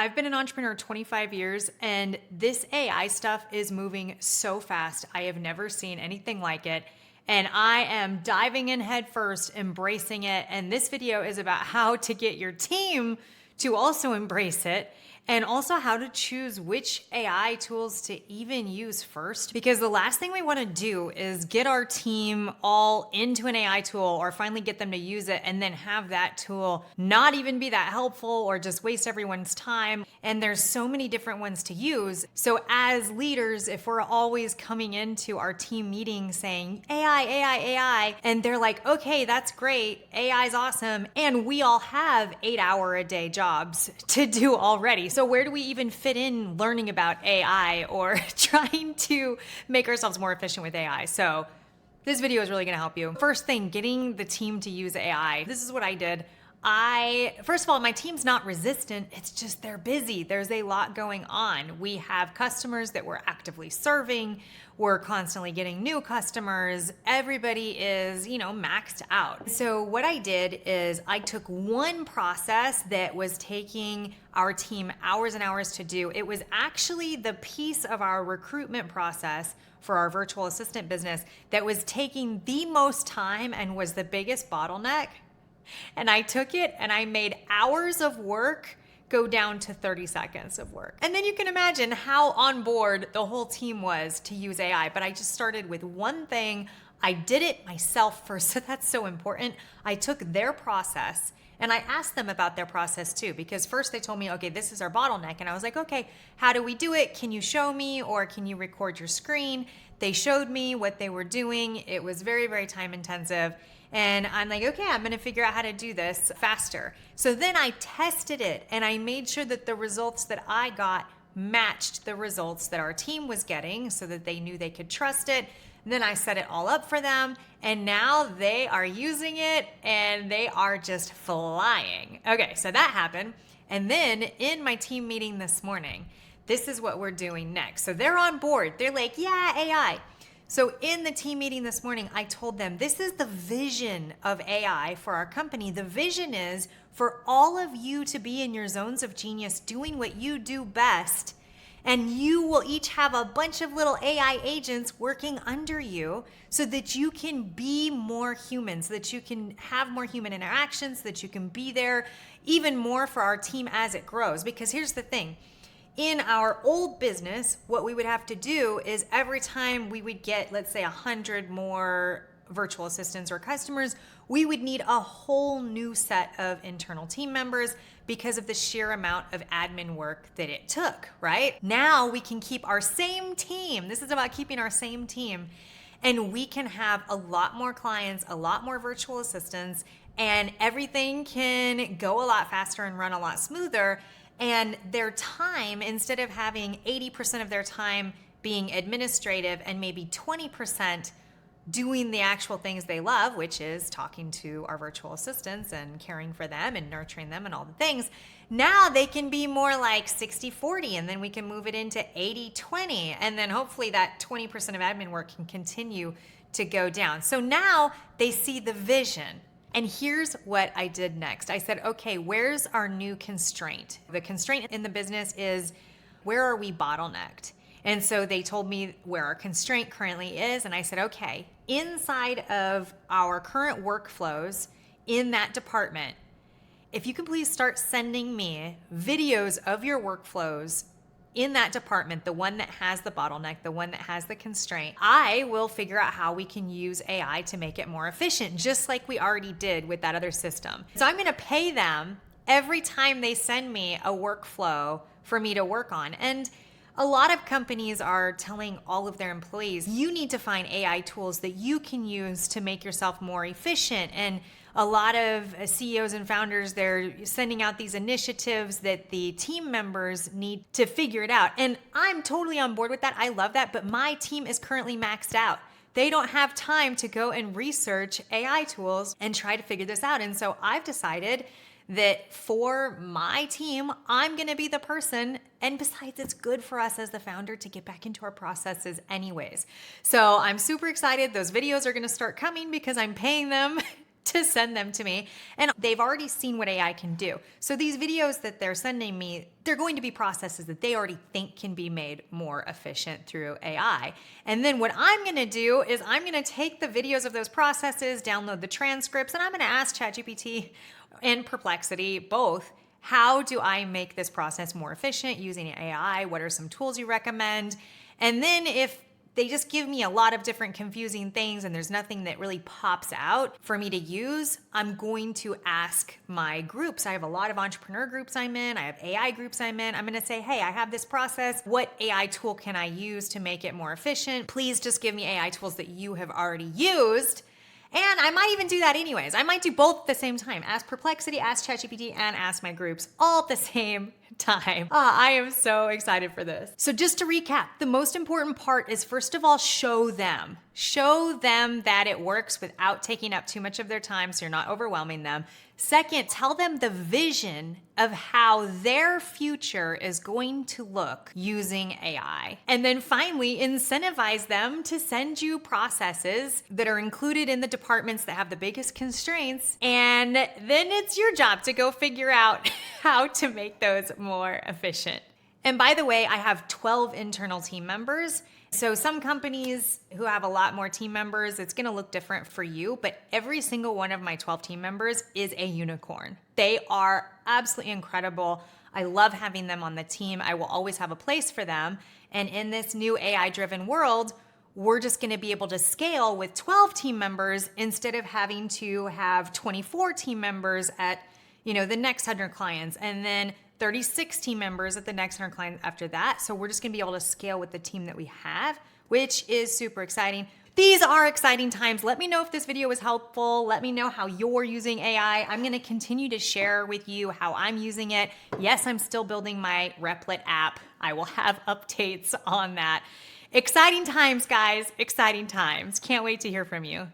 I've been an entrepreneur 25 years, and this AI stuff is moving so fast. I have never seen anything like it. And I am diving in headfirst, embracing it. And this video is about how to get your team to also embrace it, and also how to choose which AI tools to even use first. Because the last thing we want to do is get our team all into an AI tool or finally get them to use it and then have that tool not even be that helpful or just waste everyone's time. And there's so many different ones to use. So as leaders, if we're always coming into our team meeting saying AI, AI, AI, and they're like, okay, that's great, AI is awesome, and we all have 8-hour-a-day jobs to do already. So where do we even fit in learning about AI or trying to make ourselves more efficient with AI? So this video is really gonna help you. First thing, getting the team to use AI. This is what I did. First of all, my team's not resistant, it's just they're busy. There's a lot going on. We have customers that we're actively serving. We're constantly getting new customers. Everybody is, maxed out. So what I did is I took one process that was taking our team hours and hours to do. It was actually the piece of our recruitment process for our virtual assistant business that was taking the most time and was the biggest bottleneck. And I took it and I made hours of work go down to 30 seconds of work. And then you can imagine how on board the whole team was to use AI. But I just started with one thing. I did it myself first, so that's so important. I took their process and I asked them about their process too, because first they told me, okay, this is our bottleneck. And I was like, okay, how do we do it? Can you show me, or can you record your screen? They showed me what they were doing. It was very, very time intensive. And I'm like, okay, I'm gonna figure out how to do this faster. So then I tested it and I made sure that the results that I got matched the results that our team was getting so that they knew they could trust it. Then I set it all up for them, and now they are using it and they are just flying. Okay, so that happened. And then in my team meeting this morning, this is what we're doing next. So they're on board. They're like, yeah, AI. So in the team meeting this morning, I told them this is the vision of AI for our company. The vision is for all of you to be in your zones of genius doing what you do best. And you will each have a bunch of little AI agents working under you so that you can be more human, so that you can have more human interactions, so that you can be there even more for our team as it grows. Because here's the thing. In our old business, what we would have to do is every time we would get, let's say, 100 more virtual assistants or customers, we would need a whole new set of internal team members because of the sheer amount of admin work that it took, right? Now we can keep our same team. This is about keeping our same team. And we can have a lot more clients, a lot more virtual assistants, and everything can go a lot faster and run a lot smoother. And their time, instead of having 80% of their time being administrative and maybe 20% doing the actual things they love, which is talking to our virtual assistants and caring for them and nurturing them and all the things, now they can be more like 60-40, and then we can move it into 80-20. And then hopefully that 20% of admin work can continue to go down. So now they see the vision. And here's what I did next. I said, okay, where's our new constraint? The constraint in the business is, where are we bottlenecked? And so they told me where our constraint currently is. And I said, okay, inside of our current workflows in that department, if you can please start sending me videos of your workflows in that department, the one that has the bottleneck, the one that has the constraint, I will figure out how we can use AI to make it more efficient, just like we already did with that other system. So I'm gonna pay them every time they send me a workflow for me to work on. And a lot of companies are telling all of their employees, you need to find AI tools that you can use to make yourself more efficient. And a lot of CEOs and founders, they're sending out these initiatives that the team members need to figure it out. And I'm totally on board with that. I love that. But my team is currently maxed out. They don't have time to go and research AI tools and try to figure this out. And so I've decided that for my team, I'm gonna be the person, and besides, it's good for us as the founder to get back into our processes anyways. So I'm super excited. Those videos are gonna start coming because I'm paying them to send them to me. And they've already seen what AI can do. So these videos that they're sending me, they're going to be processes that they already think can be made more efficient through AI. And then what I'm gonna do is I'm gonna take the videos of those processes, download the transcripts, and I'm gonna ask ChatGPT and Perplexity both, how do I make this process more efficient using AI? What are some tools you recommend? And then if they just give me a lot of different confusing things and there's nothing that really pops out for me to use, I'm going to ask my groups. I have a lot of entrepreneur groups I'm in. I have AI groups I'm in. I'm going to say, hey, I have this process. What AI tool can I use to make it more efficient? Please just give me AI tools that you have already used. And I might even do that anyways. I might do both at the same time. Ask Perplexity, ask ChatGPT, and ask my groups all at the same time. I am so excited for this. So just to recap, the most important part is, first of all, show them. Show them that it works without taking up too much of their time so you're not overwhelming them. Second, tell them the vision of how their future is going to look using AI. And then finally, incentivize them to send you processes that are included in the departments that have the biggest constraints. And then it's your job to go figure out how to make those more efficient. And by the way, I have 12 internal team members. So some companies who have a lot more team members, it's gonna look different for you, but every single one of my 12 team members is a unicorn. They are absolutely incredible. I love having them on the team. I will always have a place for them. And in this new AI-driven world, we're just gonna be able to scale with 12 team members instead of having to have 24 team members at the next 100 clients, and then 36 team members at the next 100 clients after that. So we're just gonna be able to scale with the team that we have, which is super exciting. These are exciting times. Let me know if this video was helpful. Let me know how you're using AI. I'm gonna continue to share with you how I'm using it. Yes, I'm still building my Replit app. I will have updates on that. Exciting times, guys, exciting times. Can't wait to hear from you.